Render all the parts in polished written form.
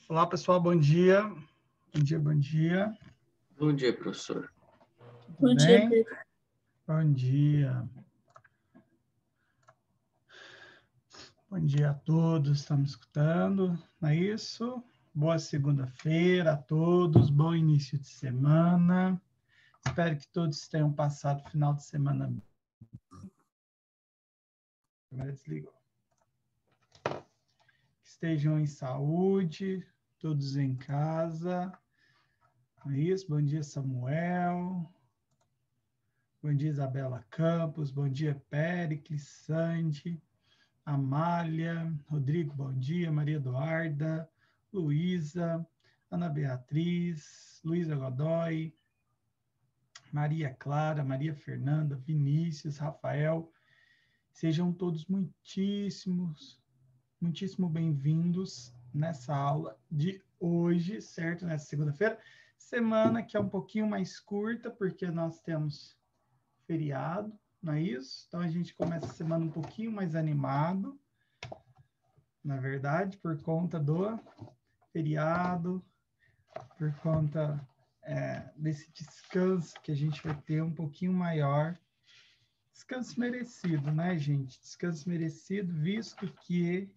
Olá, pessoal, bom dia. Bom dia, bom dia. Bom dia, professor. Tudo bem? Dia, bom dia. Bom dia a todos, estamos escutando, não é isso? Boa segunda-feira a todos, bom início de semana. Espero que todos tenham passado o final de semana. A câmera desligou. Que estejam em saúde, todos em casa. É isso, bom dia, Samuel. Bom dia, Isabela Campos. Bom dia, Péricles, Sandy, Amália, Rodrigo, bom dia. Maria Eduarda, Luísa, Ana Beatriz, Luísa Godoy, Maria Clara, Maria Fernanda, Vinícius, Rafael. Sejam todos muitíssimo bem-vindos nessa aula de hoje, certo? Nessa segunda-feira. Semana que é um pouquinho mais curta, porque nós temos feriado, não é isso? Então, a gente começa a semana um pouquinho mais animado, na verdade, por conta do feriado, por conta desse descanso que a gente vai ter um pouquinho maior. Descanso merecido, né, gente? Descanso merecido, visto que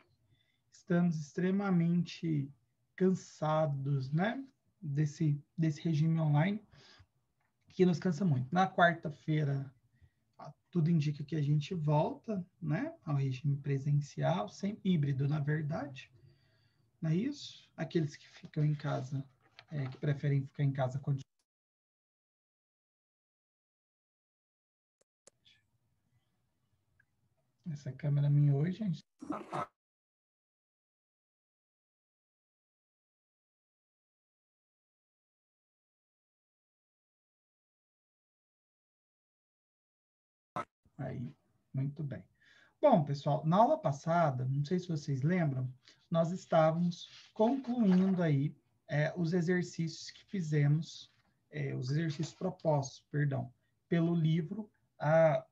estamos extremamente cansados, né, desse regime online, que nos cansa muito. Na quarta-feira, tudo indica que a gente volta, né, ao regime presencial, sem híbrido, na verdade. Não é isso? Aqueles que ficam em casa, que preferem ficar em casa, essa câmera minha hoje, gente. Aí, muito bem. Bom, pessoal, na aula passada, não sei se vocês lembram, nós estávamos concluindo aí os exercícios que fizemos, os exercícios propostos, perdão, pelo livro,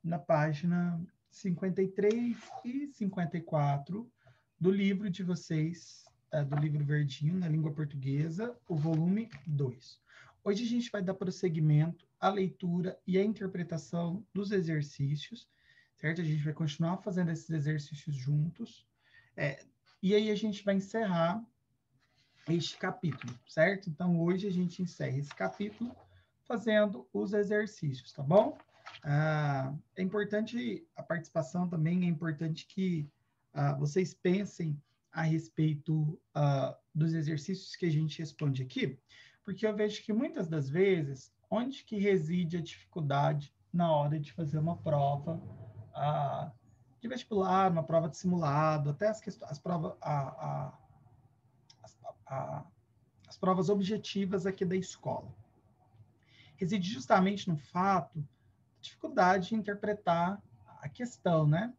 na página 53 e 54 do livro de vocês, do livro verdinho, na língua portuguesa, o volume 2. Hoje a gente vai dar prosseguimento à leitura e à interpretação dos exercícios, certo? A gente vai continuar fazendo esses exercícios juntos, e aí a gente vai encerrar este capítulo, certo? Então, hoje a gente encerra esse capítulo fazendo os exercícios, tá bom? É importante a participação também, é importante que vocês pensem a respeito dos exercícios que a gente responde aqui, porque eu vejo que muitas das vezes, onde que reside a dificuldade na hora de fazer uma prova de vestibular, uma prova de simulado, até as provas, as provas objetivas aqui da escola. Reside justamente no fato da dificuldade de interpretar a questão, né?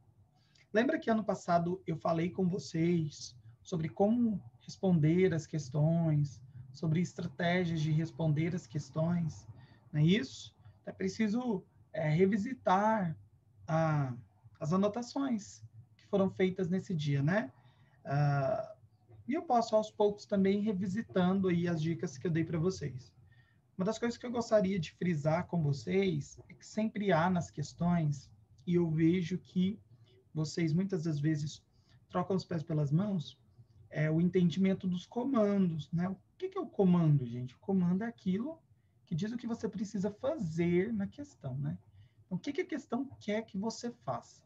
Lembra que ano passado eu falei com vocês sobre como responder as questões, sobre estratégias de responder as questões, não é isso? É preciso revisitar as anotações que foram feitas nesse dia, né? E eu posso, aos poucos, também revisitando aí as dicas que eu dei para vocês. Uma das coisas que eu gostaria de frisar com vocês é que sempre há nas questões, e eu vejo que vocês muitas das vezes trocam os pés pelas mãos, o entendimento dos comandos, né? O que é o comando, gente? O comando é aquilo que diz o que você precisa fazer na questão, né? Então, o que a questão quer que você faça?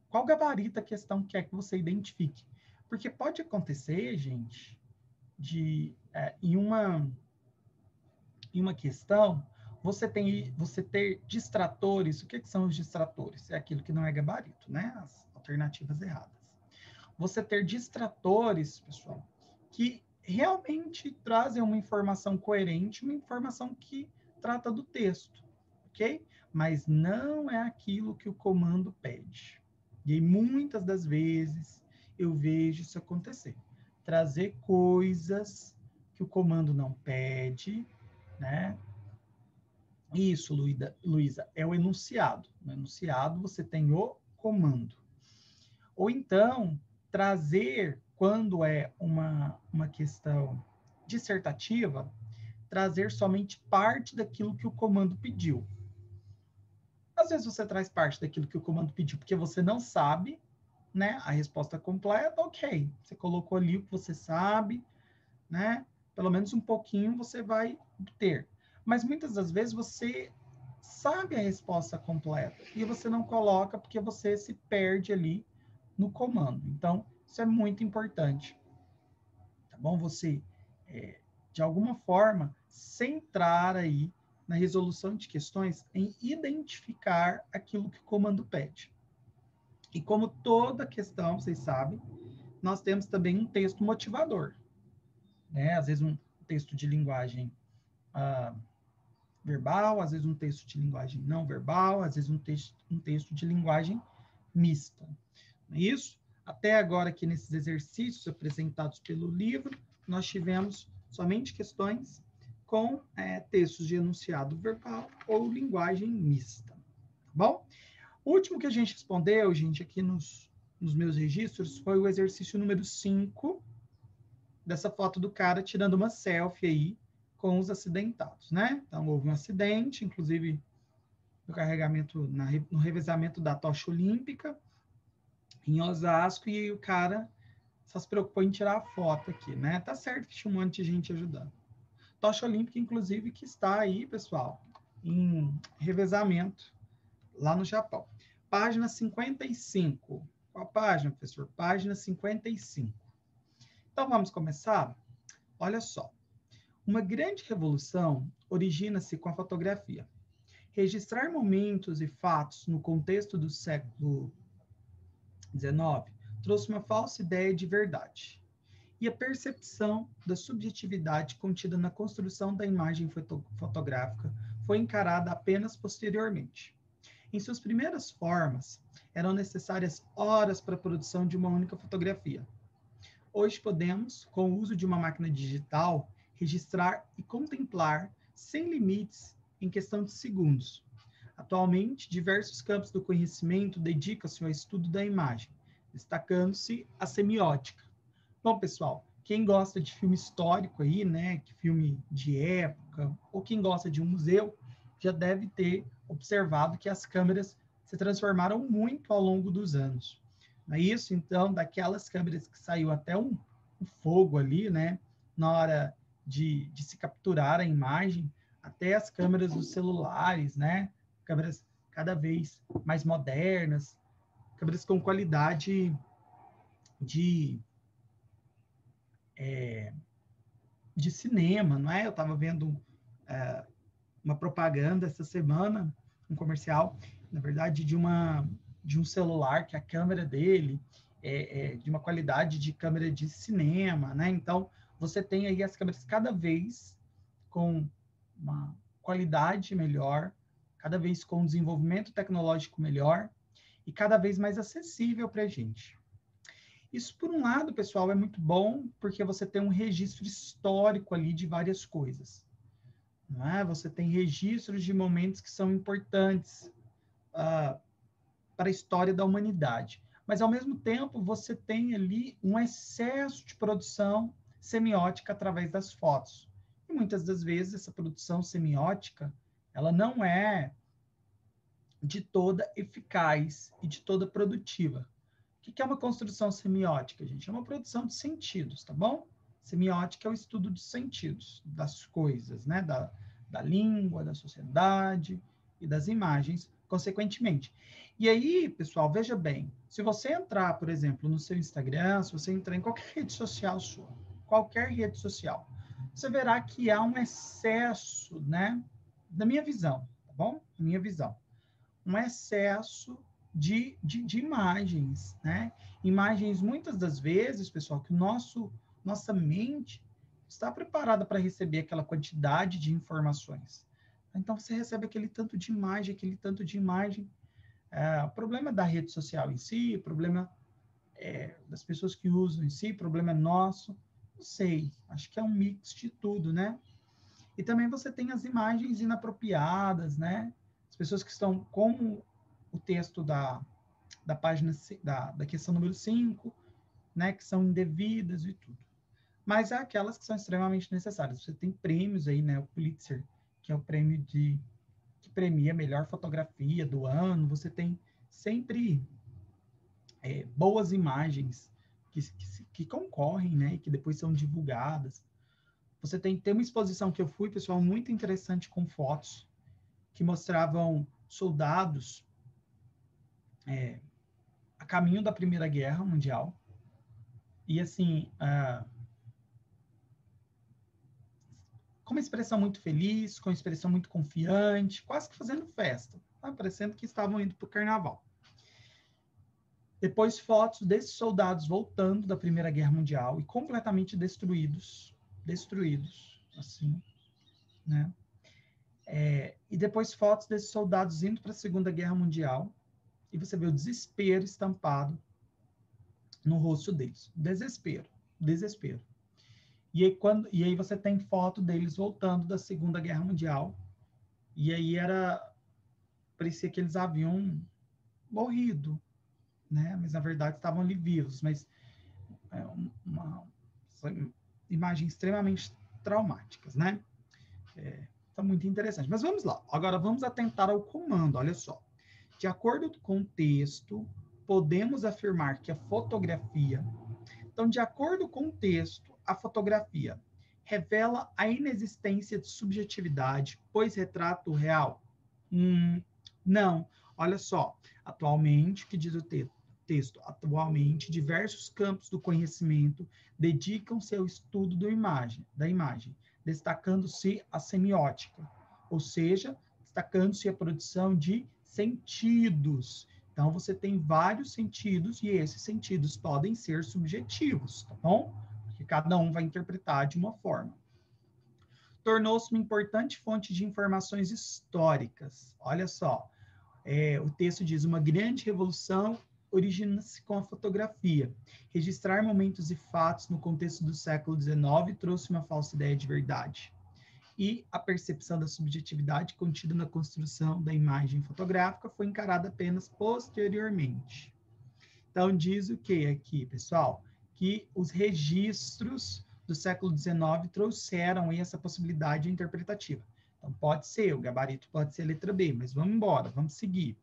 Qual gabarito a questão quer que você identifique? Porque pode acontecer, gente, em uma questão, você ter distratores. O que são os distratores? É aquilo que não é gabarito, né? As alternativas erradas. Você ter distratores, pessoal, que realmente trazem uma informação coerente, uma informação que trata do texto, ok? Mas não é aquilo que o comando pede. E aí, muitas das vezes eu vejo isso acontecer. Trazer coisas que o comando não pede, né? Isso, Luísa, é o enunciado. No enunciado você tem o comando. Ou então, trazer quando é uma questão dissertativa, trazer somente parte daquilo que o comando pediu. Às vezes você traz parte daquilo que o comando pediu porque você não sabe, né, a resposta completa, ok. Você colocou ali o que você sabe, né? Pelo menos um pouquinho você vai ter. Mas muitas das vezes você sabe a resposta completa e você não coloca porque você se perde ali no comando. Então, isso é muito importante. Tá bom? Você, de alguma forma, centrar aí na resolução de questões em identificar aquilo que o comando pede. E como toda questão, vocês sabem, nós temos também um texto motivador, né? Às vezes um texto de linguagem verbal, às vezes um texto de linguagem não verbal, às vezes um texto de linguagem mista. Não é isso? Até agora, aqui nesses exercícios apresentados pelo livro, nós tivemos somente questões com textos de enunciado verbal ou linguagem mista. Tá bom? O último que a gente respondeu, gente, aqui nos meus registros, foi o exercício número 5, dessa foto do cara tirando uma selfie aí com os acidentados, né? Então, houve um acidente, inclusive no carregamento, no revezamento da tocha olímpica, em Osasco, e o cara só se preocupou em tirar a foto aqui, né? Tá certo que tinha um monte de gente ajudando. Tocha olímpica, inclusive, que está aí, pessoal, em revezamento lá no Japão. Página 55. Qual página, professor? Página 55. Então, vamos começar? Olha só. Uma grande revolução origina-se com a fotografia. Registrar momentos e fatos no contexto do século XIX trouxe uma falsa ideia de verdade. E a percepção da subjetividade contida na construção da imagem fotográfica foi encarada apenas posteriormente. Em suas primeiras formas, eram necessárias horas para a produção de uma única fotografia. Hoje podemos, com o uso de uma máquina digital, registrar e contemplar sem limites em questão de segundos. Atualmente, diversos campos do conhecimento dedicam-se ao estudo da imagem, destacando-se a semiótica. Bom, pessoal, quem gosta de filme histórico aí, né, filme de época, ou quem gosta de um museu, já deve ter observado que as câmeras se transformaram muito ao longo dos anos. Não é isso? Então, daquelas câmeras que saiu até um fogo ali, né, na hora de se capturar a imagem, até as câmeras dos celulares, né, câmeras cada vez mais modernas, câmeras com qualidade de cinema, não é? Eu estava vendo uma propaganda essa semana, um comercial, na verdade, de um celular que a câmera dele é de uma qualidade de câmera de cinema, né? Então, você tem aí as câmeras cada vez com uma qualidade melhor, cada vez com um desenvolvimento tecnológico melhor e cada vez mais acessível para a gente. Isso, por um lado, pessoal, é muito bom, porque você tem um registro histórico ali de várias coisas. Não é? Você tem registros de momentos que são importantes para a história da humanidade. Mas, ao mesmo tempo, você tem ali um excesso de produção semiótica através das fotos. E muitas das vezes essa produção semiótica, ela não é de toda eficaz e de toda produtiva. O que é uma construção semiótica, gente? É uma produção de sentidos, tá bom? Semiótica é o estudo de sentidos, das coisas, né? Da língua, da sociedade e das imagens, consequentemente. E aí, pessoal, veja bem, se você entrar, por exemplo, no seu Instagram, se você entrar em qualquer rede social sua, qualquer rede social, você verá que há um excesso, né? Da minha visão, tá bom? Minha visão. Um excesso de imagens, né? Imagens, muitas das vezes, pessoal, que nossa mente está preparada para receber aquela quantidade de informações. Então, você recebe aquele tanto de imagem. O problema da rede social em si, o problema das pessoas que usam em si, o problema é nosso, não sei, acho que é um mix de tudo, né? E também você tem as imagens inapropriadas, né? As pessoas que estão com o texto da página, da questão número 5, né, que são indevidas e tudo. Mas há aquelas que são extremamente necessárias. Você tem prêmios aí, né, o Pulitzer, que é o prêmio que premia a melhor fotografia do ano. Você tem sempre boas imagens que concorrem, né, e que depois são divulgadas. Você tem uma exposição que eu fui, pessoal, muito interessante, com fotos que mostravam soldados a caminho da Primeira Guerra Mundial. E, assim, com uma expressão muito feliz, com uma expressão muito confiante, quase que fazendo festa, tá? Parecendo que estavam indo para o carnaval. Depois, fotos desses soldados voltando da Primeira Guerra Mundial e completamente destruídos, assim, né? E depois fotos desses soldados indo para a Segunda Guerra Mundial, e você vê o desespero estampado no rosto deles. Desespero. E aí você tem foto deles voltando da Segunda Guerra Mundial, e aí parecia que eles haviam morrido, né? Mas na verdade estavam ali vivos, mas são imagens extremamente traumáticas, né? Tá muito interessante. Mas vamos lá. Agora vamos atentar ao comando. Olha só. De acordo com o texto, podemos afirmar que a fotografia... Então, de acordo com o texto, a fotografia revela a inexistência de subjetividade, pois retrata o real? Não. Olha só. Atualmente, o que diz o texto? Atualmente, diversos campos do conhecimento dedicam-se ao estudo da imagem, destacando-se a semiótica, ou seja, destacando-se a produção de sentidos. Então, você tem vários sentidos e esses sentidos podem ser subjetivos, tá bom? Porque cada um vai interpretar de uma forma. Tornou-se uma importante fonte de informações históricas. Olha só, o texto diz: uma grande revolução origina-se com a fotografia. Registrar momentos e fatos no contexto do século XIX trouxe uma falsa ideia de verdade. E a percepção da subjetividade contida na construção da imagem fotográfica foi encarada apenas posteriormente. Então, diz o que aqui, pessoal? Que os registros do século XIX trouxeram aí essa possibilidade interpretativa. Então, pode ser, o gabarito pode ser a letra B, mas vamos embora, vamos seguir.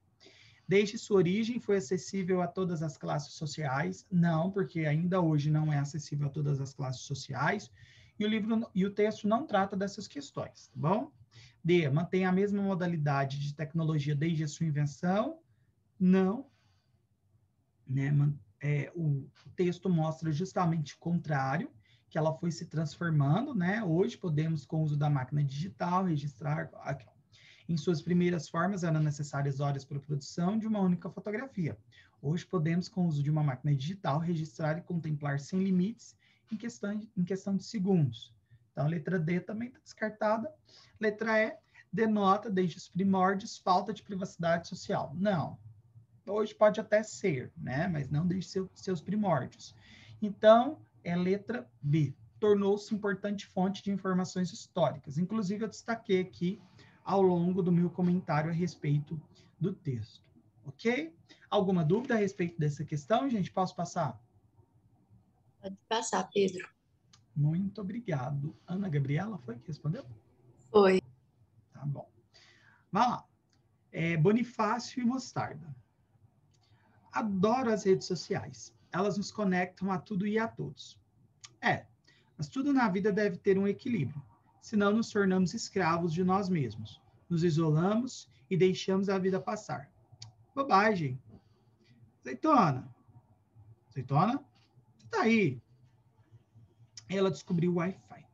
Desde sua origem, foi acessível a todas as classes sociais? Não, porque ainda hoje não é acessível a todas as classes sociais. E o texto não trata dessas questões, tá bom? D, mantém a mesma modalidade de tecnologia desde a sua invenção? Não. Né? O texto mostra justamente o contrário, que ela foi se transformando, né? Hoje podemos, com o uso da máquina digital, registrar... Aqui, em suas primeiras formas, eram necessárias horas para a produção de uma única fotografia. Hoje podemos, com o uso de uma máquina digital, registrar e contemplar sem limites em questão de segundos. Então, a letra D também está descartada. Letra E denota, desde os primórdios, falta de privacidade social. Não. Hoje pode até ser, né? Mas não desde seus primórdios. Então, é letra B. Tornou-se importante fonte de informações históricas. Inclusive, eu destaquei aqui ao longo do meu comentário a respeito do texto. Ok? Alguma dúvida a respeito dessa questão, gente? Posso passar? Pode passar, Pedro. Muito obrigado. Ana Gabriela, foi que respondeu? Foi. Tá bom. Vamos lá. Bonifácio e Mostarda. Adoro as redes sociais. Elas nos conectam a tudo e a todos. Mas tudo na vida deve ter um equilíbrio. Senão nos tornamos escravos de nós mesmos. Nos isolamos e deixamos a vida passar. Bobagem. Azeitona? Azeitona? Você tá aí? Ela descobriu o Wi-Fi.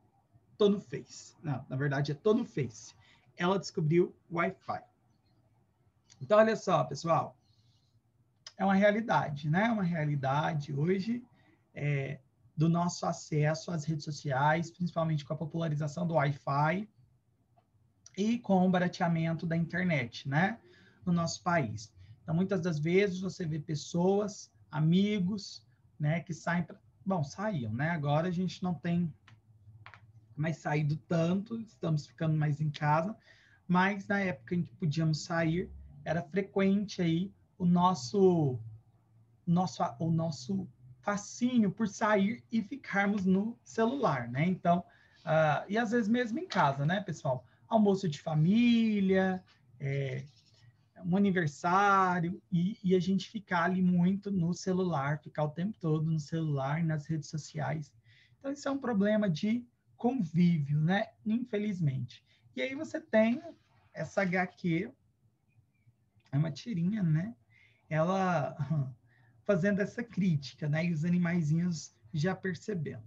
Tô no Face. Não, na verdade é tô no Face. Ela descobriu o Wi-Fi. Então, olha só, pessoal. É uma realidade, né? Uma realidade hoje do nosso acesso às redes sociais, principalmente com a popularização do Wi-Fi e com o barateamento da internet, né? No nosso país. Então, muitas das vezes você vê pessoas, amigos, né, que saem saíam, né? Agora a gente não tem mais saído tanto, estamos ficando mais em casa, mas na época em que podíamos sair, era frequente aí o nosso fascínio por sair e ficarmos no celular, né? Então, e às vezes mesmo em casa, né, pessoal? Almoço de família, um aniversário, e a gente ficar ali muito no celular, ficar o tempo todo no celular, nas redes sociais. Então, isso é um problema de convívio, né? Infelizmente. E aí você tem essa HQ, é uma tirinha, né? Ela fazendo essa crítica, né? E os animaizinhos já percebendo.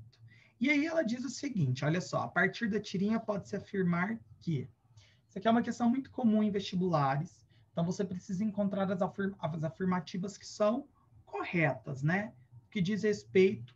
E aí ela diz o seguinte, olha só, a partir da tirinha pode-se afirmar que isso aqui é uma questão muito comum em vestibulares, então você precisa encontrar as afirmativas que são corretas, né? Que diz respeito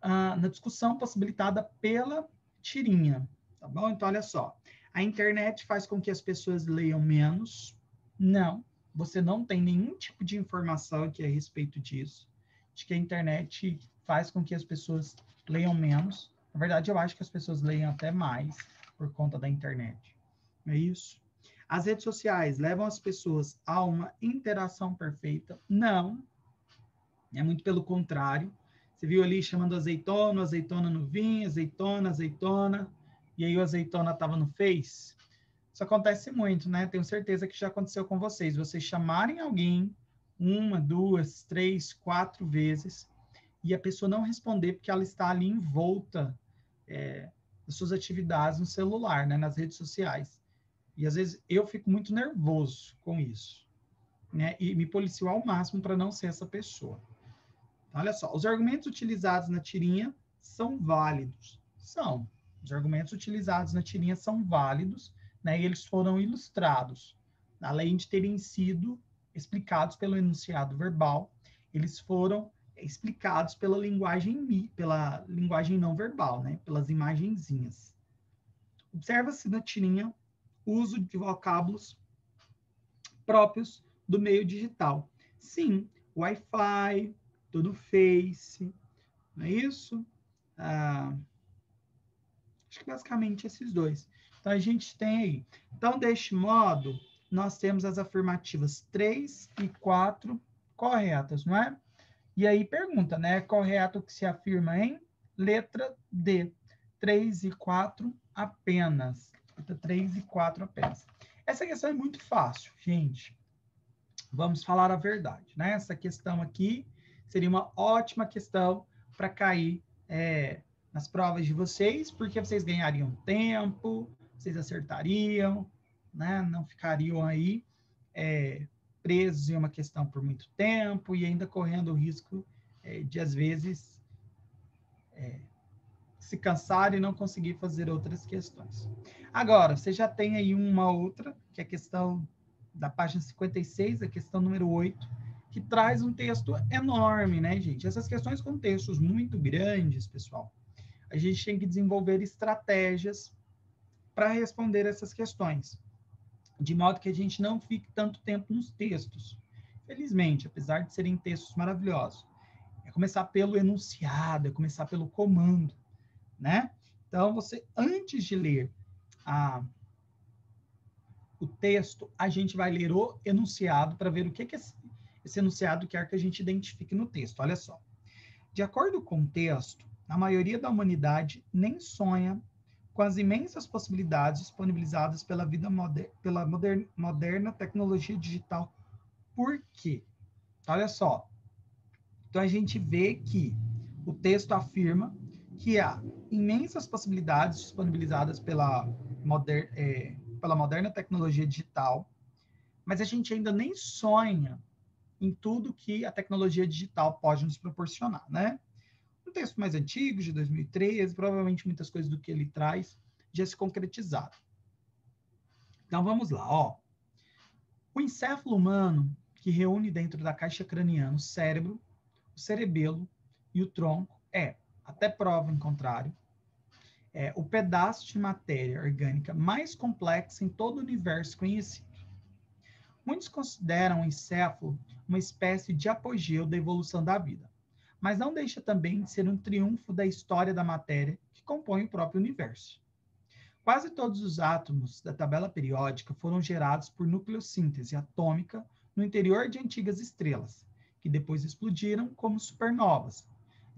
na discussão possibilitada pela tirinha, tá bom? Então, olha só, a internet faz com que as pessoas leiam menos? Não, você não tem nenhum tipo de informação aqui a respeito disso, de que a internet faz com que as pessoas leiam menos. Na verdade, eu acho que as pessoas leiam até mais por conta da internet. Não é isso? As redes sociais levam as pessoas a uma interação perfeita? Não. É muito pelo contrário. Você viu ali chamando azeitona, azeitona no vinho, azeitona, azeitona, e aí o azeitona estava no Face. Isso acontece muito, né? Tenho certeza que já aconteceu com vocês. Vocês chamarem alguém 1, 2, 3, 4 vezes e a pessoa não responder porque ela está ali envolta das suas atividades no celular, né? Nas redes sociais. E às vezes eu fico muito nervoso com isso, né? E me policio ao máximo para não ser essa pessoa. Olha só, os argumentos utilizados na tirinha são válidos. São. Os argumentos utilizados na tirinha são válidos, né? E eles foram ilustrados. Além de terem sido explicados pelo enunciado verbal, eles foram explicados pela linguagem não verbal, né? Pelas imagenzinhas. Observa-se na tirinha o uso de vocábulos próprios do meio digital. Sim, Wi-Fi, tô no Face, não é isso? Acho que basicamente esses dois. Então, a gente tem aí. Então, deste modo, nós temos as afirmativas 3 e 4 corretas, não é? E aí pergunta, né? É correto o que se afirma em letra D. 3 e 4 apenas. Letra 3 e 4 apenas. Essa questão é muito fácil, gente. Vamos falar a verdade, né? Essa questão aqui seria uma ótima questão para cair nas provas de vocês, porque vocês ganhariam tempo, vocês acertariam, né? Não ficariam aí presos em uma questão por muito tempo e ainda correndo o risco de, às vezes, se cansar e não conseguir fazer outras questões. Agora, você já tem aí uma outra, que é a questão da página 56, a questão número 8, que traz um texto enorme, né, gente? Essas questões com textos muito grandes, pessoal, a gente tem que desenvolver estratégias para responder essas questões, de modo que a gente não fique tanto tempo nos textos. Felizmente, apesar de serem textos maravilhosos, é começar pelo enunciado, é começar pelo comando, né? Então, você, antes de ler o texto, a gente vai ler o enunciado para ver o que esse enunciado quer que a gente identifique no texto. Olha só. De acordo com o texto, a maioria da humanidade nem sonha com as imensas possibilidades disponibilizadas pela moderna tecnologia digital. Por quê? Olha só. Então, a gente vê que o texto afirma que há imensas possibilidades disponibilizadas pela moderna tecnologia digital, mas a gente ainda nem sonha em tudo que a tecnologia digital pode nos proporcionar, né? Um texto mais antigo, de 2013, provavelmente muitas coisas do que ele traz já se concretizaram. Então, vamos lá, ó. O encéfalo humano, que reúne dentro da caixa craniana o cérebro, o cerebelo e o tronco, até prova em contrário, o pedaço de matéria orgânica mais complexa em todo o universo conhecido. Muitos consideram o encéfalo uma espécie de apogeu da evolução da vida, mas não deixa também de ser um triunfo da história da matéria que compõe o próprio universo. Quase todos os átomos da tabela periódica foram gerados por nucleossíntese atômica no interior de antigas estrelas, que depois explodiram como supernovas,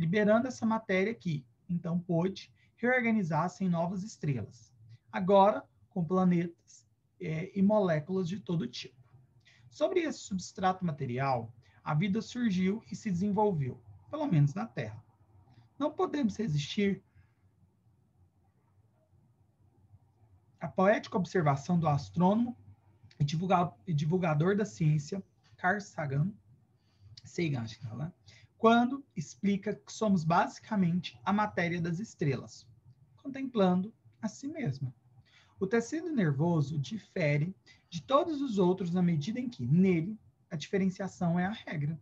liberando essa matéria que, então, pôde reorganizar-se em novas estrelas, agora com planetas e moléculas de todo tipo. Sobre esse substrato material, a vida surgiu e se desenvolveu, pelo menos na Terra. Não podemos resistir à poética observação do astrônomo e divulgador da ciência, Carl Sagan, acho que fala, quando explica que somos basicamente a matéria das estrelas, contemplando a si mesma. O tecido nervoso difere de todos os outros na medida em que, nele, a diferenciação é a regra.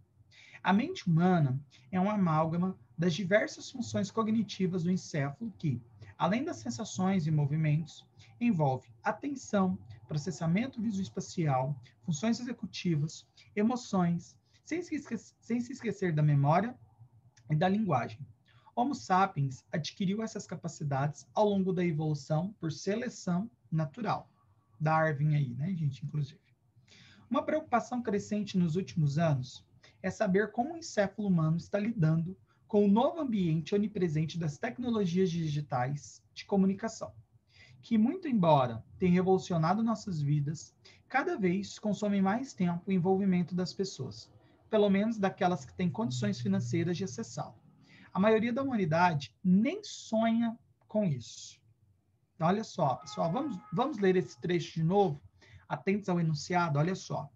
A mente humana é um amálgama das diversas funções cognitivas do encéfalo que, além das sensações e movimentos, envolve atenção, processamento visoespacial, funções executivas, emoções, sem se esquecer da memória e da linguagem. Homo sapiens adquiriu essas capacidades ao longo da evolução por seleção natural. Darwin aí, né, gente, inclusive. Uma preocupação crescente nos últimos anos é saber como o encéfalo humano está lidando com o novo ambiente onipresente das tecnologias digitais de comunicação, que, muito embora tenha revolucionado nossas vidas, cada vez consomem mais tempo e envolvimento das pessoas, pelo menos daquelas que têm condições financeiras de acessá-lo. A maioria da humanidade nem sonha com isso. Então, olha só, pessoal, vamos ler esse trecho de novo, atentos ao enunciado, olha só.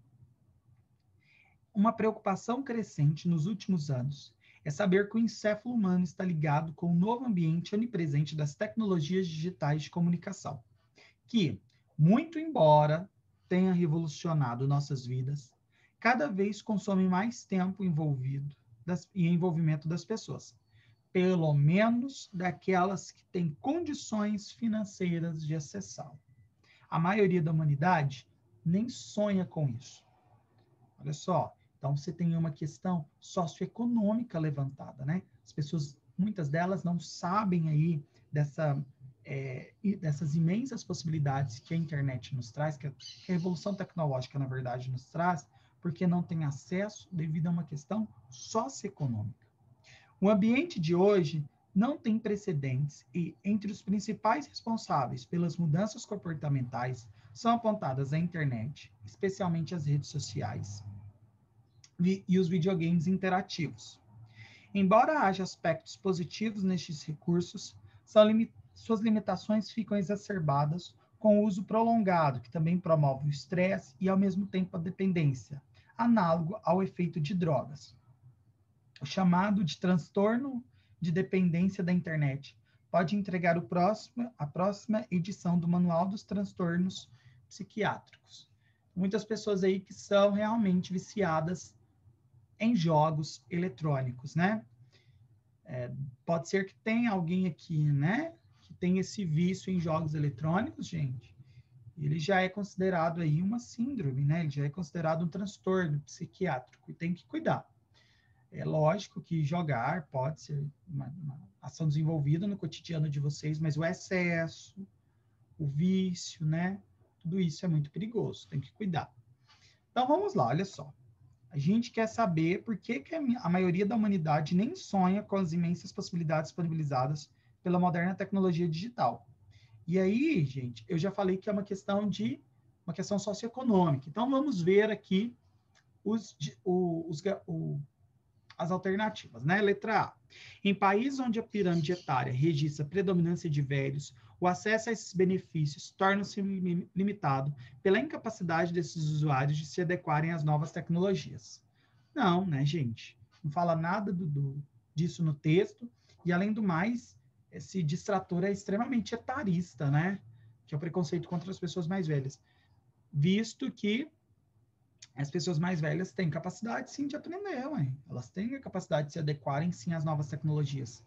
Uma preocupação crescente nos últimos anos é saber que o encéfalo humano está ligado com o novo ambiente onipresente das tecnologias digitais de comunicação, que, muito embora tenha revolucionado nossas vidas, cada vez consome mais tempo e envolvimento das pessoas, pelo menos daquelas que têm condições financeiras de acessá-lo. A maioria da humanidade nem sonha com isso. Olha só, então você tem uma questão socioeconômica levantada, né? As pessoas, muitas delas não sabem aí dessas imensas possibilidades que a internet nos traz, que a revolução tecnológica, na verdade, nos traz, porque não tem acesso devido a uma questão socioeconômica. O ambiente de hoje não tem precedentes e, entre os principais responsáveis pelas mudanças comportamentais, são apontadas a internet, especialmente as redes sociais, e os videogames interativos. Embora haja aspectos positivos nestes recursos, suas limitações ficam exacerbadas com o uso prolongado, que também promove o estresse e, ao mesmo tempo, a dependência, análogo ao efeito de drogas. O chamado de transtorno de dependência da internet pode entregar a próxima edição do Manual dos Transtornos Psiquiátricos. Muitas pessoas aí que são realmente viciadas em jogos eletrônicos, né? Pode ser que tenha alguém aqui, né, que tem esse vício em jogos eletrônicos, gente. Ele já é considerado aí uma síndrome, né? Ele já é considerado um transtorno psiquiátrico e tem que cuidar. É lógico que jogar pode ser uma ação desenvolvida no cotidiano de vocês, mas o excesso, o vício, né? Tudo isso é muito perigoso, tem que cuidar. Então vamos lá, olha só. A gente quer saber por que a maioria da humanidade nem sonha com as imensas possibilidades disponibilizadas pela moderna tecnologia digital. E aí, gente, eu já falei que é uma questão socioeconômica. Então, vamos ver aqui as alternativas, né? Letra A. Em países onde a pirâmide etária registra predominância de velhos, o acesso a esses benefícios torna-se limitado pela incapacidade desses usuários de se adequarem às novas tecnologias. Não, né, gente? Não fala nada disso no texto. E, além do mais, esse distrator é extremamente etarista, né? Que é o preconceito contra as pessoas mais velhas. Visto que as pessoas mais velhas têm capacidade, sim, de aprender, mãe. Elas têm a capacidade de se adequarem, sim, às novas tecnologias.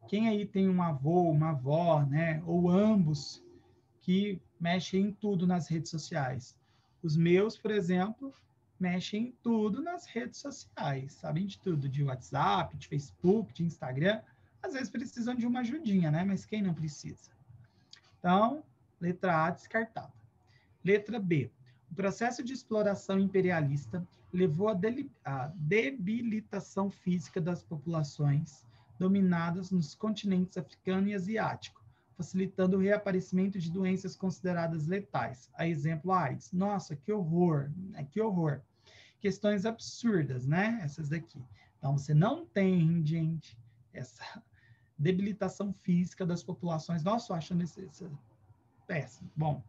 Quem aí tem um avô, uma avó, né, ou ambos, que mexem em tudo nas redes sociais? Os meus, por exemplo, mexem em tudo nas redes sociais, sabem de tudo, de WhatsApp, de Facebook, de Instagram. Às vezes precisam de uma ajudinha, né, mas quem não precisa? Então, letra A, descartada. Letra B. O processo de exploração imperialista levou à debilitação física das populações, dominadas nos continentes africano e asiático, facilitando o reaparecimento de doenças consideradas letais. A exemplo, a AIDS. Nossa, que horror, né? Que horror. Questões absurdas, né? Essas daqui. Então, você não tem, gente, essa debilitação física das populações. Nossa, eu acho isso péssimo. Bom,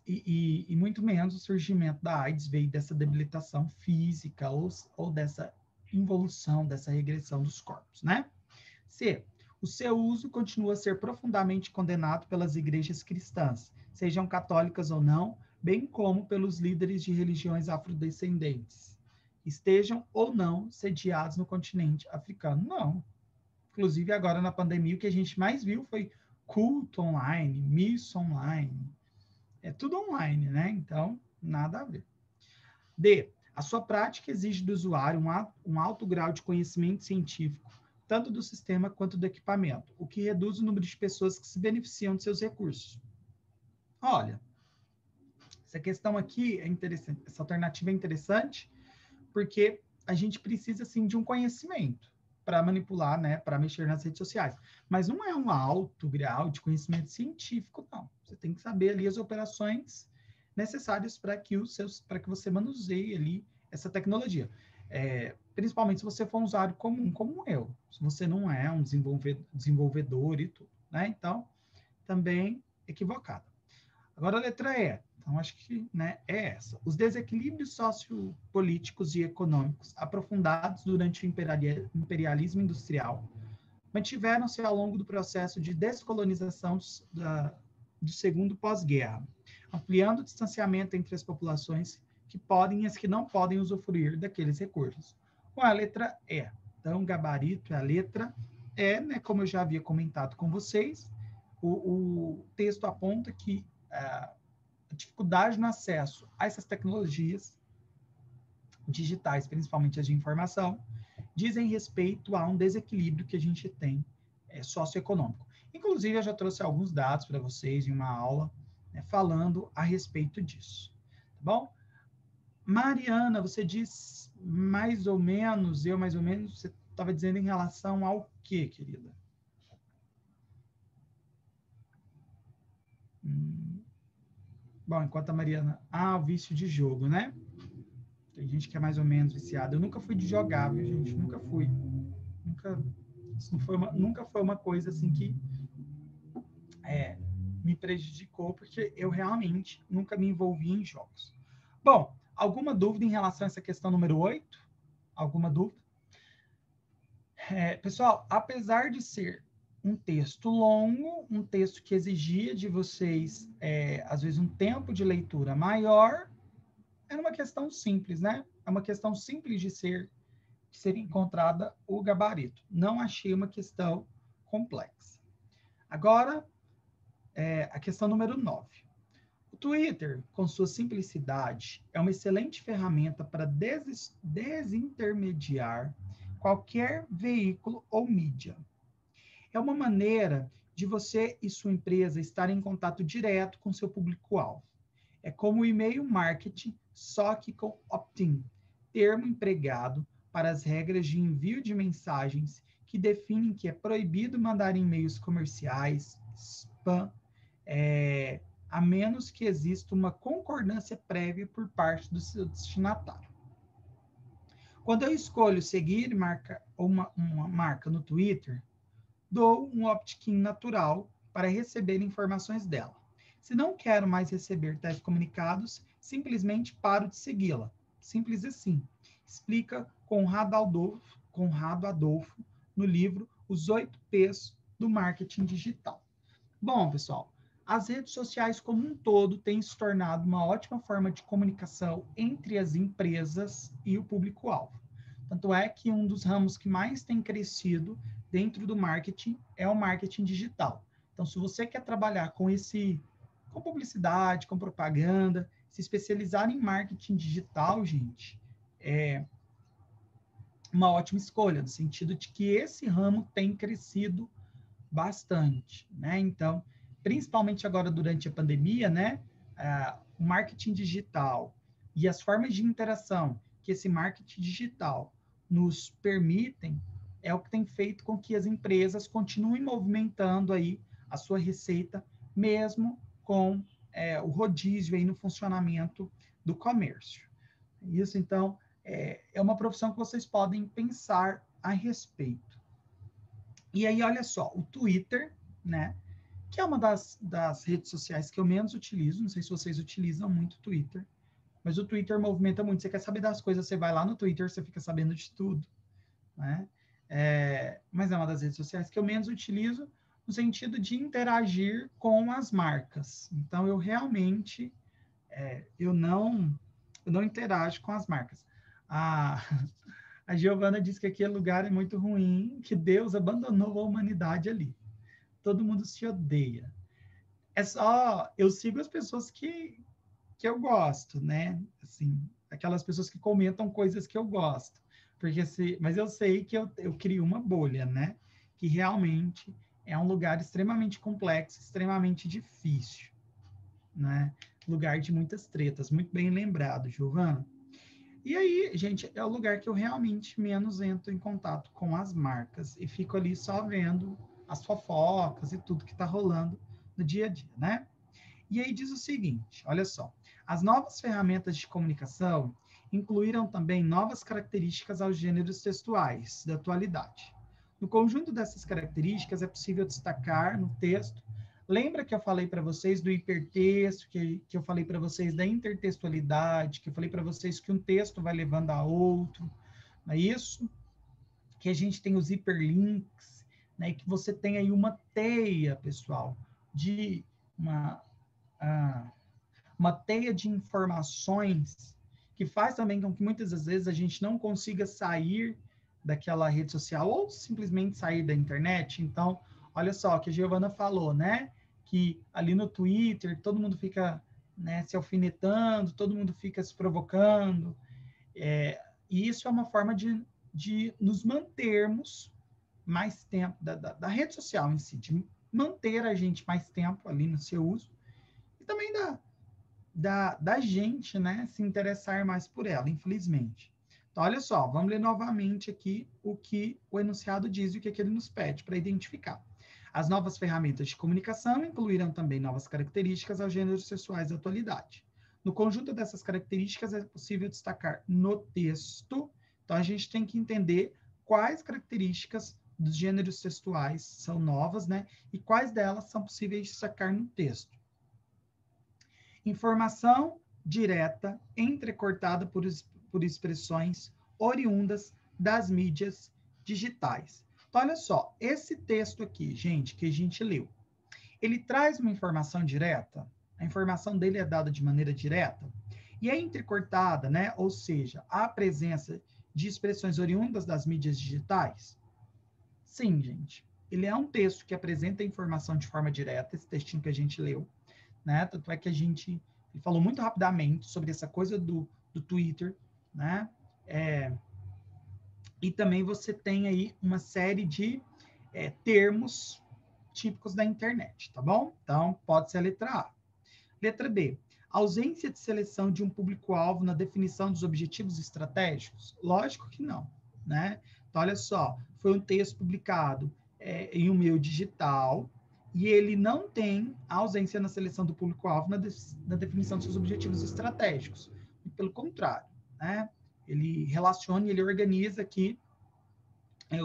e muito menos o surgimento da AIDS veio dessa debilitação física ou dessa involução, dessa regressão dos corpos, né? C. O seu uso continua a ser profundamente condenado pelas igrejas cristãs, sejam católicas ou não, bem como pelos líderes de religiões afrodescendentes, estejam ou não sediados no continente africano. Não. Inclusive, agora na pandemia, o que a gente mais viu foi culto online, missa online. É tudo online, né? Então, nada a ver. D. A sua prática exige do usuário um alto grau de conhecimento científico, tanto do sistema quanto do equipamento, o que reduz o número de pessoas que se beneficiam de seus recursos. Olha, essa questão aqui é interessante, essa alternativa é interessante, porque a gente precisa, sim, de um conhecimento para manipular, né, para mexer nas redes sociais. Mas não é um alto grau de conhecimento científico, não. Você tem que saber ali as operações necessárias para que você manuseie ali essa tecnologia. Principalmente se você for um usuário comum como eu. Se você não é um desenvolvedor e tudo, né? Então, também equivocado. Agora a letra E. Então, acho que, né, é essa. Os desequilíbrios sociopolíticos e econômicos aprofundados durante o imperialismo industrial mantiveram-se ao longo do processo de descolonização do segundo pós-guerra, ampliando o distanciamento entre as populações que podem e as que não podem usufruir daqueles recursos. Com a letra E. Então, gabarito é a letra E, né, como eu já havia comentado com vocês, o texto aponta que a dificuldade no acesso a essas tecnologias digitais, principalmente as de informação, dizem respeito a um desequilíbrio que a gente tem socioeconômico. Inclusive, eu já trouxe alguns dados para vocês em uma aula, né, falando a respeito disso. Tá bom? Mariana, você diz mais ou menos, você estava dizendo em relação ao quê, querida? Bom, enquanto a Mariana... o vício de jogo, né? Tem gente que é mais ou menos viciada. Eu nunca fui de jogar, viu, gente? Nunca fui. Isso nunca foi uma coisa assim que me prejudicou, porque eu realmente nunca me envolvi em jogos. Bom, alguma dúvida em relação a essa questão número 8? Alguma dúvida? Pessoal, apesar de ser um texto longo, um texto que exigia de vocês, às vezes, um tempo de leitura maior, era uma questão simples, né? É uma questão simples de ser encontrada o gabarito. Não achei uma questão complexa. Agora, a questão número 9. O Twitter, com sua simplicidade, é uma excelente ferramenta para desintermediar qualquer veículo ou mídia. É uma maneira de você e sua empresa estarem em contato direto com seu público-alvo. É como o e-mail marketing, só que com opt-in, termo empregado para as regras de envio de mensagens que definem que é proibido mandar e-mails comerciais, spam, a menos que exista uma concordância prévia por parte do seu destinatário. Quando eu escolho seguir uma marca no Twitter, dou um opt-in natural para receber informações dela. Se não quero mais receber tais comunicados, simplesmente paro de segui-la. Simples assim. Explica Conrado Adolfo no livro Os 8 P's do Marketing Digital. Bom, pessoal, as redes sociais como um todo têm se tornado uma ótima forma de comunicação entre as empresas e o público-alvo. Tanto é que um dos ramos que mais tem crescido dentro do marketing é o marketing digital. Então, se você quer trabalhar com publicidade, com propaganda, se especializar em marketing digital, gente, é uma ótima escolha, no sentido de que esse ramo tem crescido bastante, né? Então, principalmente agora durante a pandemia, né? O marketing digital e as formas de interação que esse marketing digital nos permitem é o que tem feito com que as empresas continuem movimentando aí a sua receita, mesmo com o rodízio aí no funcionamento do comércio. Isso, então, é uma profissão que vocês podem pensar a respeito. E aí, olha só, o Twitter, né, que é uma das redes sociais que eu menos utilizo, não sei se vocês utilizam muito o Twitter, mas o Twitter movimenta muito. Você quer saber das coisas, você vai lá no Twitter, você fica sabendo de tudo, né? Mas é uma das redes sociais que eu menos utilizo no sentido de interagir com as marcas. Então, eu realmente eu não interajo com as marcas. A Giovana disse que aquele lugar é muito ruim, que Deus abandonou a humanidade ali. Todo mundo se odeia. É só, eu sigo as pessoas que eu gosto, né? Assim, aquelas pessoas que comentam coisas que eu gosto. Mas eu sei que eu crio uma bolha, né? Que realmente é um lugar extremamente complexo, extremamente difícil, né? Lugar de muitas tretas, muito bem lembrado, Giovana. E aí, gente, é o lugar que eu realmente menos entro em contato com as marcas e fico ali só vendo as fofocas e tudo que está rolando no dia a dia, né? E aí diz o seguinte, olha só, as novas ferramentas de comunicação incluíram também novas características aos gêneros textuais da atualidade. No conjunto dessas características é possível destacar no texto. Lembra que eu falei para vocês do hipertexto, que eu falei para vocês da intertextualidade, que eu falei para vocês que um texto vai levando a outro, não é isso? Que a gente tem os hiperlinks, né? E que você tem aí uma teia, pessoal, de uma teia de informações que faz também com que muitas das vezes a gente não consiga sair daquela rede social ou simplesmente sair da internet. Então, olha só o que a Giovana falou, né? Que ali no Twitter todo mundo fica, né, se alfinetando, todo mundo fica se provocando. E isso é uma forma de nos mantermos mais tempo, da rede social em si, de manter a gente mais tempo ali no seu uso, e também da gente, né, se interessar mais por ela, infelizmente. Então, olha só, vamos ler novamente aqui o que o enunciado diz e o que ele nos pede para identificar. As novas ferramentas de comunicação incluíram também novas características aos gêneros sexuais da atualidade. No conjunto dessas características é possível destacar no texto, então a gente tem que entender quais características dos gêneros textuais são novas, né, e quais delas são possíveis destacar no texto. Informação direta, entrecortada por expressões oriundas das mídias digitais. Então, olha só, esse texto aqui, gente, que a gente leu, ele traz uma informação direta, a informação dele é dada de maneira direta, e é entrecortada, né? Ou seja, a presença de expressões oriundas das mídias digitais? Sim, gente. Ele é um texto que apresenta a informação de forma direta, esse textinho que a gente leu, né? Tanto é que ele falou muito rapidamente sobre essa coisa do Twitter, né? E também você tem aí uma série de termos típicos da internet, tá bom? Então, pode ser a letra A. Letra B. Ausência de seleção de um público-alvo na definição dos objetivos estratégicos? Lógico que não, né? Então, olha só, foi um texto publicado em um meio digital, e ele não tem ausência na seleção do público-alvo na definição dos seus objetivos estratégicos. Pelo contrário, né? Ele relaciona e ele organiza aqui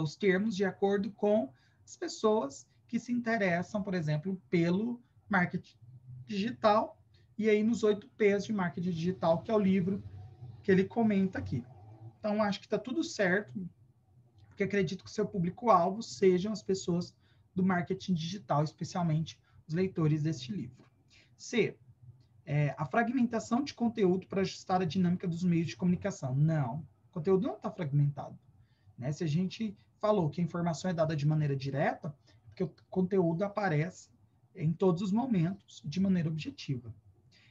os termos de acordo com as pessoas que se interessam, por exemplo, pelo marketing digital, e aí nos 8 P's de marketing digital, que é o livro que ele comenta aqui. Então, acho que está tudo certo, porque acredito que o seu público-alvo sejam as pessoas do marketing digital, especialmente os leitores deste livro. C. A fragmentação de conteúdo para ajustar a dinâmica dos meios de comunicação. Não, o conteúdo não está fragmentado, né? Se a gente falou que a informação é dada de maneira direta, porque o conteúdo aparece em todos os momentos de maneira objetiva.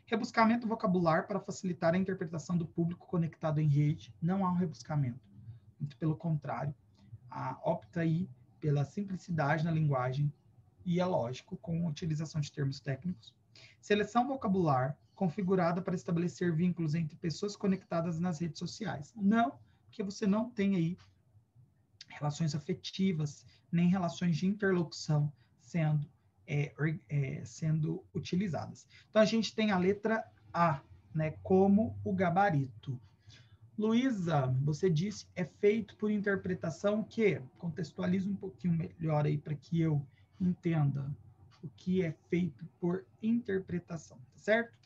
Rebuscamento vocabular para facilitar a interpretação do público conectado em rede. Não há um rebuscamento. Muito pelo contrário, opta aí pela simplicidade na linguagem e, é lógico, com a utilização de termos técnicos. Seleção vocabular configurada para estabelecer vínculos entre pessoas conectadas nas redes sociais. Não, porque você não tem aí relações afetivas, nem relações de interlocução sendo utilizadas. Então, a gente tem a letra A, né, como o gabarito. Luísa, você disse é feito por interpretação o quê? Contextualiza um pouquinho melhor aí para que eu entenda o que é feito por interpretação, tá certo?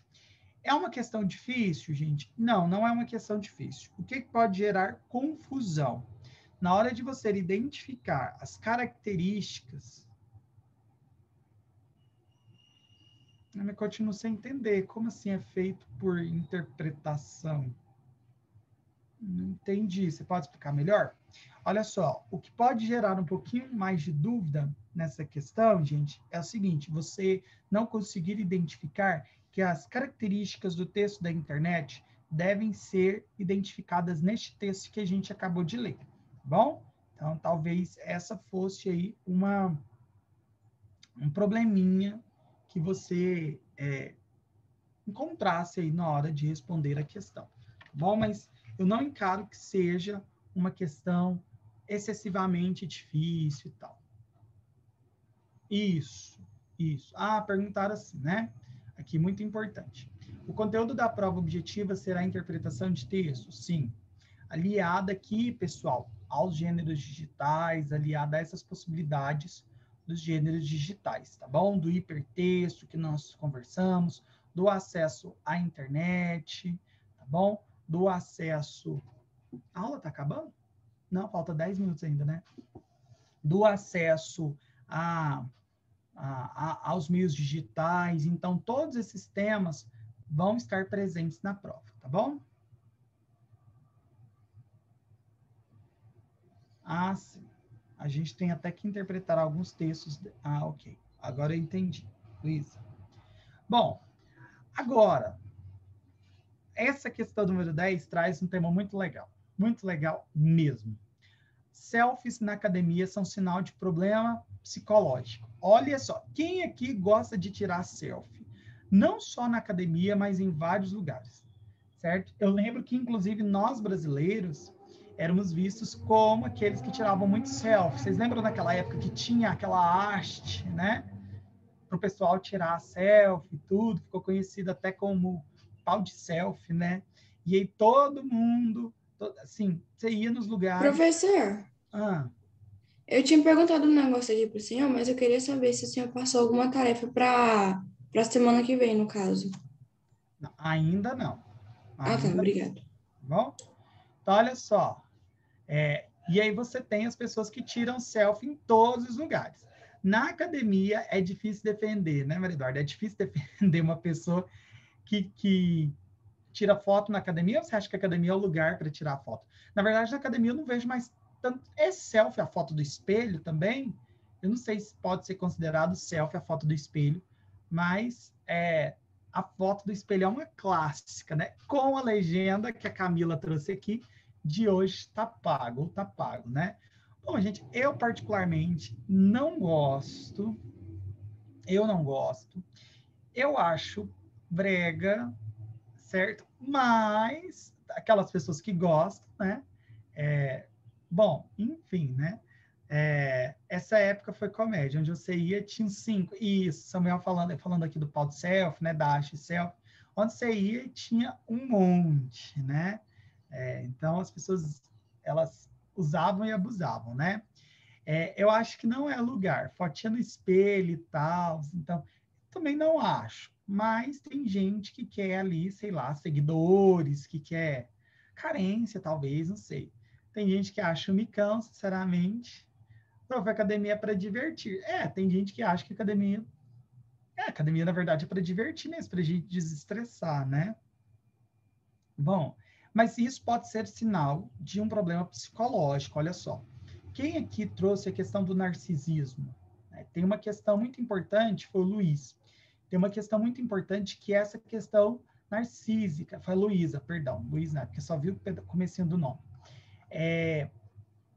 É uma questão difícil, gente? Não, não é uma questão difícil. O que pode gerar confusão? Na hora de você identificar as características, eu continuo sem entender. Como assim é feito por interpretação? Não entendi. Você pode explicar melhor? Olha só, o que pode gerar um pouquinho mais de dúvida nessa questão, gente, é o seguinte: você não conseguir identificar que as características do texto da internet devem ser identificadas neste texto que a gente acabou de ler, tá bom? Então, talvez essa fosse aí um probleminha que você encontrasse aí na hora de responder a questão, tá bom? Mas eu não encaro que seja uma questão excessivamente difícil e tal. Isso, isso. Ah, perguntaram assim, né? Aqui, muito importante. O conteúdo da prova objetiva será a interpretação de texto? Sim. Aliada aqui, pessoal, aos gêneros digitais, aliada a essas possibilidades dos gêneros digitais, tá bom? Do hipertexto que nós conversamos, do acesso à internet, tá bom? Do acesso... A aula tá acabando? Não, falta 10 minutos ainda, né? Do acesso aos meios digitais. Então, todos esses temas vão estar presentes na prova, tá bom? Ah, sim. A gente tem até que interpretar alguns textos. Ah, ok. Agora eu entendi, Luísa. Bom, agora, essa questão número 10 traz um tema muito legal mesmo. Selfies na academia são sinal de problema psicológico. Olha só, quem aqui gosta de tirar selfie? Não só na academia, mas em vários lugares, certo? Eu lembro que, inclusive, nós brasileiros éramos vistos como aqueles que tiravam muito selfie. Vocês lembram daquela época que tinha aquela haste, né? Para o pessoal tirar selfie e tudo, ficou conhecido até como pau de selfie, né? E aí todo mundo, assim, você ia nos lugares... Professor, Ah, eu tinha perguntado um negócio aqui pro senhor, mas eu queria saber se o senhor passou alguma tarefa para semana que vem, no caso. ainda não. Ah, tá, Ainda não, obrigado. tá bom? Então, olha só. E aí você tem as pessoas que tiram selfie em todos os lugares. Na academia é difícil defender, né, Maria Eduarda? É difícil defender uma pessoa que tira foto na academia, ou você acha que a academia é o lugar para tirar foto? Na verdade, na academia eu não vejo mais tanto... É selfie a foto do espelho também? Eu não sei se pode ser considerado selfie a foto do espelho, mas a foto do espelho é uma clássica, né? Com a legenda que a Camila trouxe aqui, de hoje está pago, ou está pago, né? Bom, gente, eu particularmente não gosto, eu acho brega, certo? Mas aquelas pessoas que gostam, né? Bom, enfim, né? Essa época foi comédia, onde você ia, tinha 5. Isso, Samuel falando aqui do pau de selfie, né? Da haste selfie, onde você ia e tinha um monte, né? Então as pessoas elas usavam e abusavam, né? Eu acho que não é lugar, fotinha no espelho e tal, então também não acho. Mas tem gente que quer ali, sei lá, seguidores, que quer carência, talvez, não sei. Tem gente que acha o micão, sinceramente. Não, a academia é para divertir. Tem gente que acha que academia, na verdade, é para divertir mesmo, para a gente desestressar, né? Bom, mas isso pode ser sinal de um problema psicológico, olha só. Quem aqui trouxe a questão do narcisismo? Tem uma questão muito importante, foi o Luiz. Tem uma questão muito importante que é essa questão narcísica. Foi a Luísa, perdão. Luiz não, porque só viu o comecinho do nome.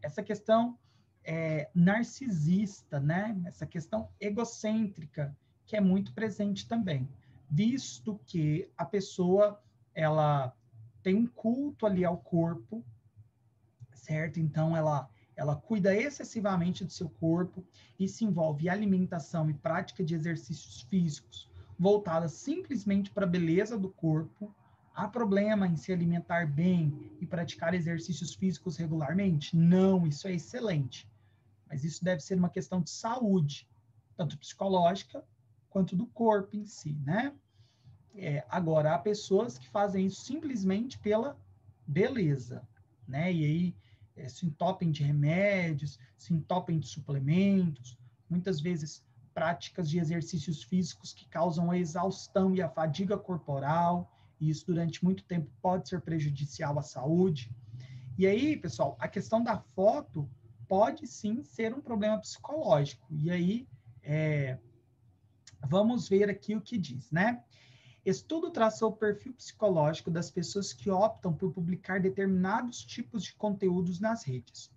Essa questão narcisista, né? Essa questão egocêntrica, que é muito presente também. Visto que a pessoa, ela tem um culto ali ao corpo, certo? Então, ela ela cuida excessivamente do seu corpo e se envolve em alimentação e prática de exercícios físicos voltadas simplesmente para a beleza do corpo, há problema em se alimentar bem e praticar exercícios físicos regularmente? Não, isso é excelente. Mas isso deve ser uma questão de saúde, tanto psicológica quanto do corpo em si, né? Agora, há pessoas que fazem isso simplesmente pela beleza, né? E aí se entopem de remédios, se entopem de suplementos, muitas vezes práticas de exercícios físicos que causam a exaustão e a fadiga corporal, e isso durante muito tempo pode ser prejudicial à saúde. E aí, pessoal, a questão da foto pode sim ser um problema psicológico. E aí, vamos ver aqui o que diz, né? Estudo traçou o perfil psicológico das pessoas que optam por publicar determinados tipos de conteúdos nas redes.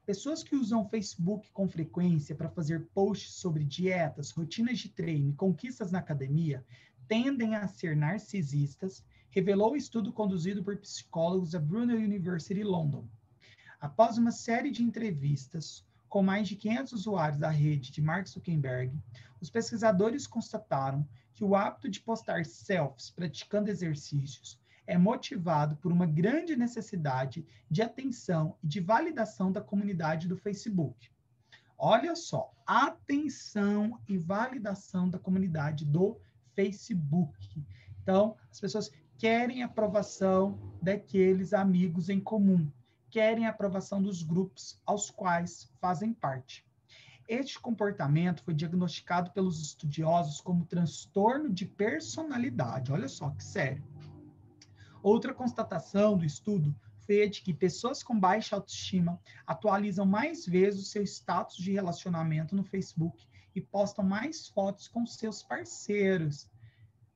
Pessoas que usam o Facebook com frequência para fazer posts sobre dietas, rotinas de treino e conquistas na academia tendem a ser narcisistas, revelou o estudo conduzido por psicólogos da Brunel University London. Após uma série de entrevistas com mais de 500 usuários da rede de Mark Zuckerberg, os pesquisadores constataram que o hábito de postar selfies praticando exercícios é motivado por uma grande necessidade de atenção e de validação da comunidade do Facebook. Olha só, atenção e validação da comunidade do Facebook. Então, as pessoas querem a aprovação daqueles amigos em comum, querem a aprovação dos grupos aos quais fazem parte. Este comportamento foi diagnosticado pelos estudiosos como transtorno de personalidade. Olha só que sério. Outra constatação do estudo foi a de que pessoas com baixa autoestima atualizam mais vezes o seu status de relacionamento no Facebook e postam mais fotos com seus parceiros.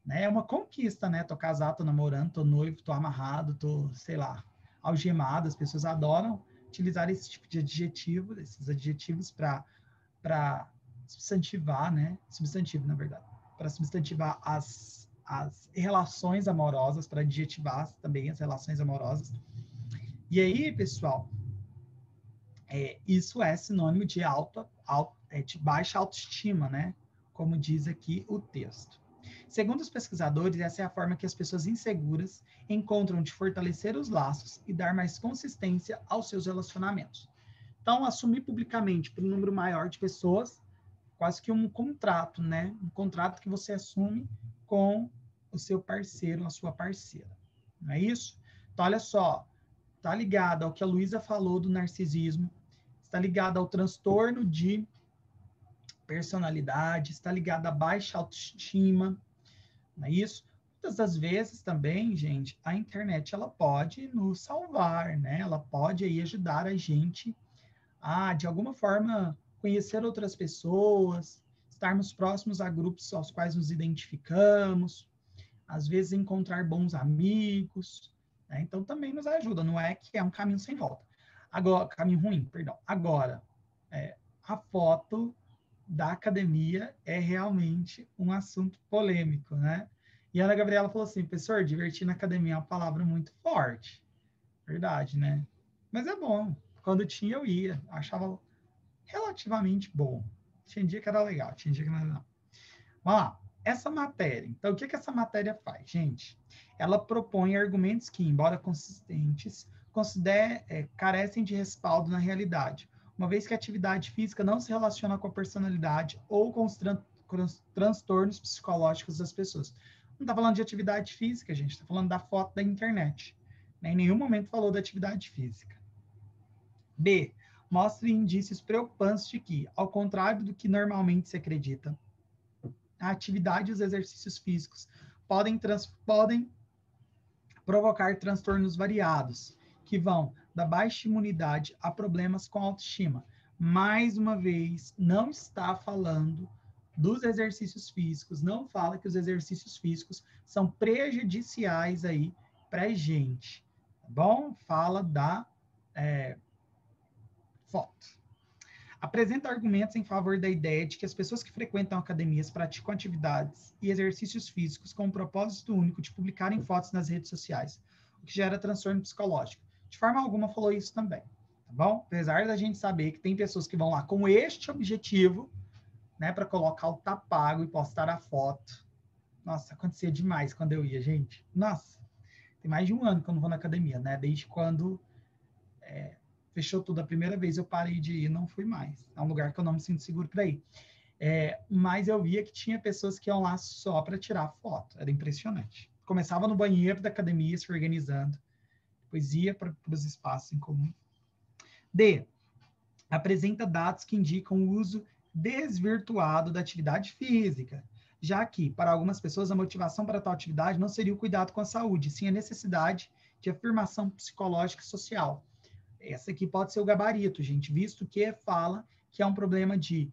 Né? É uma conquista, né? Tô casado, tô namorando, tô noivo, tô amarrado, tô, sei lá, algemado. As pessoas adoram utilizar esse tipo de adjetivo, esses adjetivos para substantivar, né? Substantivo, na verdade. Para substantivar as relações amorosas, para adjetivar também as relações amorosas. E aí, pessoal, isso é sinônimo de de baixa autoestima, né? Como diz aqui o texto. Segundo os pesquisadores, essa é a forma que as pessoas inseguras encontram de fortalecer os laços e dar mais consistência aos seus relacionamentos. Então, assumir publicamente para um número maior de pessoas, quase que um contrato, né? Um contrato que você assume com o seu parceiro, a sua parceira. Não é isso? Então, olha só, está ligado ao que a Luísa falou do narcisismo, está ligado ao transtorno de personalidade, está ligado à baixa autoestima, não é isso? Muitas das vezes também, gente, a internet ela pode nos salvar, né? Ela pode aí ajudar a gente a, de alguma forma, conhecer outras pessoas, estarmos próximos a grupos aos quais nos identificamos, às vezes encontrar bons amigos, né? Então também nos ajuda, não é que é um caminho sem volta. Agora, caminho ruim, perdão. Agora, a foto da academia é realmente um assunto polêmico, né? E a Ana Gabriela falou assim, professor, divertir na academia é uma palavra muito forte. Verdade, né? Mas é bom. Quando tinha, eu ia. Achava relativamente bom. Tinha dia que era legal, tinha dia que não era não. Vamos lá. Essa matéria. Então, o que essa matéria faz, gente? Ela propõe argumentos que, embora consistentes, carecem de respaldo na realidade, uma vez que a atividade física não se relaciona com a personalidade ou com os transtornos psicológicos das pessoas. Não está falando de atividade física, gente, está falando da foto da internet. Em nenhum momento falou da atividade física. B. Mostra indícios preocupantes de que, ao contrário do que normalmente se acredita, a atividade e os exercícios físicos podem provocar transtornos variados, que vão da baixa imunidade a problemas com autoestima. Mais uma vez, não está falando dos exercícios físicos, não fala que os exercícios físicos são prejudiciais aí para a gente, tá bom? Fala da foto. Apresenta argumentos em favor da ideia de que as pessoas que frequentam academias praticam atividades e exercícios físicos com o propósito único de publicarem fotos nas redes sociais, o que gera transtorno psicológico. De forma alguma falou isso também. tá bom? Apesar da gente saber que tem pessoas que vão lá com este objetivo, né, para colocar o tá pago e postar a foto. Nossa, acontecia demais quando eu ia, gente. Nossa, tem mais de um ano que eu não vou na academia, né? Desde quando fechou tudo a primeira vez, eu parei de ir, não fui mais. É um lugar que eu não me sinto seguro para ir. Mas eu via que tinha pessoas que iam lá só para tirar foto. Era impressionante. Começava no banheiro da academia, se organizando. Depois ia para os espaços em comum. D. Apresenta dados que indicam o uso desvirtuado da atividade física, já que, para algumas pessoas, a motivação para tal atividade não seria o cuidado com a saúde, sim a necessidade de afirmação psicológica e social. Essa aqui pode ser o gabarito, gente, visto que fala que é um problema de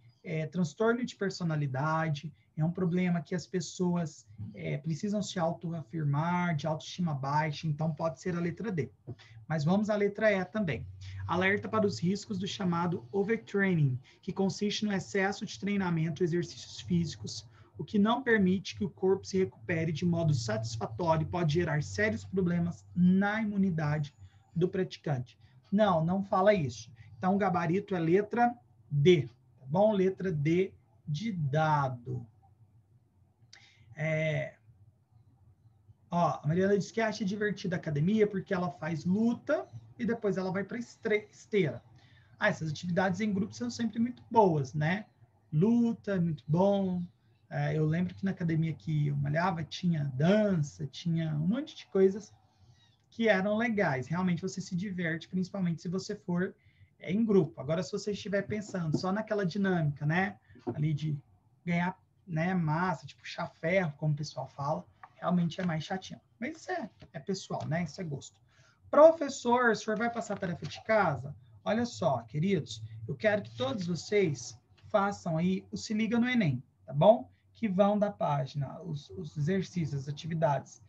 transtorno de personalidade, é um problema que as pessoas precisam se autoafirmar, de autoestima baixa, então pode ser a letra D. Mas vamos à letra E também. Alerta para os riscos do chamado overtraining, que consiste no excesso de treinamento e exercícios físicos, o que não permite que o corpo se recupere de modo satisfatório e pode gerar sérios problemas na imunidade do praticante. Não fala isso. Então, o gabarito é letra D, tá bom? Letra D de dado. A Mariana diz que acha divertida a academia porque ela faz luta e depois ela vai para esteira. Essas atividades em grupo são sempre muito boas, né? Luta é muito bom. Eu lembro que na academia que eu malhava tinha dança, tinha um monte de coisas que eram legais. Realmente você se diverte, principalmente se você for em grupo. Agora, se você estiver pensando só naquela dinâmica, né? Ali de ganhar, né, massa, de puxar ferro, como o pessoal fala, realmente é mais chatinho. Mas isso é pessoal, né? Isso é gosto. Professor, o senhor vai passar a tarefa de casa? Olha só, queridos, eu quero que todos vocês façam aí o Se Liga no Enem, tá bom? Que vão da página, os exercícios, as atividades,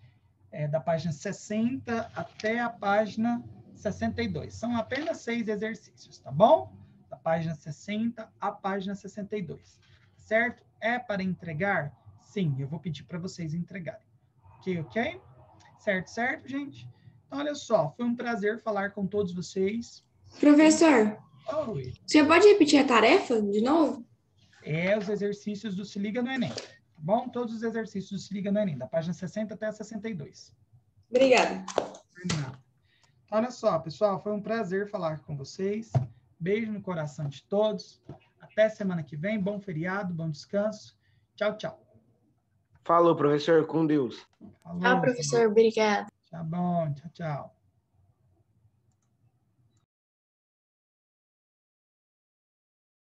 da página 60 até a página 62. São apenas 6 exercícios, tá bom? Da página 60 à página 62, certo? É para entregar? Sim, eu vou pedir para vocês entregarem. Ok? Certo, gente? Então, olha só, foi um prazer falar com todos vocês. Professor, Oi. você pode repetir a tarefa de novo? Os exercícios do Se Liga no Enem. Tá bom? Todos os exercícios do Se Liga no Enem, da página 60 até a 62. Obrigada. Então, olha só, pessoal, foi um prazer falar com vocês. Beijo no coração de todos. Até semana que vem. Bom feriado, bom descanso. Tchau, tchau. Falou, professor, com Deus. Falou. Tchau, professor. Obrigada. Tá bom. Tchau, tchau.